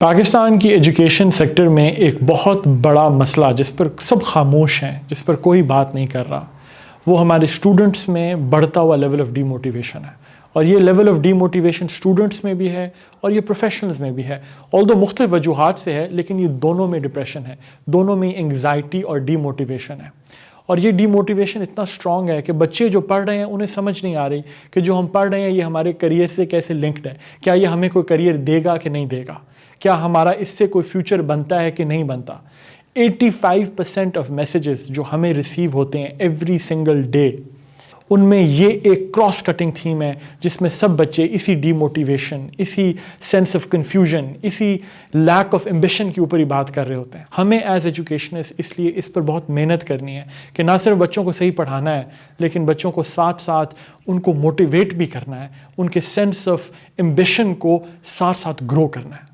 पाकिस्तान की education sector में एक बहुत बड़ा मसला जिस पर सब खामोश हैं, जिस पर कोई बात नहीं कर रहा, वो हमारे स्टूडेंट्स में बढ़ता हुआ लेवल ऑफ डीमोटिवेशन है। और ये लेवल ऑफ डीमोटिवेशन स्टूडेंट्स में भी है और ये प्रोफेशनल्स में भी है। ऑल्दो मुख्तलिफ वजूहात से है, लेकिन ये दोनों में डिप्रेशन है, दोनों में एंग्जाइटी और डीमोटिवेशन है। और ये डीमोटिवेशन इतना स्ट्रॉन्ग है कि बच्चे जो पढ़ रहे हैं उन्हें समझ नहीं आ रही कि जो हम पढ़ रहे हैं ये हमारे करियर से कैसे लिंक्ड है, क्या ये हमें कोई करियर देगा कि नहीं देगा, क्या हमारा इससे कोई फ्यूचर बनता है कि नहीं बनता। 85% ऑफ मैसेजेस जो हमें रिसीव होते हैं एवरी सिंगल डे, उनमें ये एक क्रॉस कटिंग थीम है जिसमें सब बच्चे इसी डीमोटिवेशन, इसी सेंस ऑफ कन्फ्यूजन, इसी लैक ऑफ एम्बिशन के ऊपर ही बात कर रहे होते हैं। हमें एज एजुकेशनिस्ट इसलिए इस पर बहुत मेहनत करनी है कि ना सिर्फ बच्चों को सही पढ़ाना है, लेकिन बच्चों को साथ साथ उनको मोटिवेट भी करना है, उनके सेंस ऑफ एम्बिशन को साथ साथ ग्रो करना है।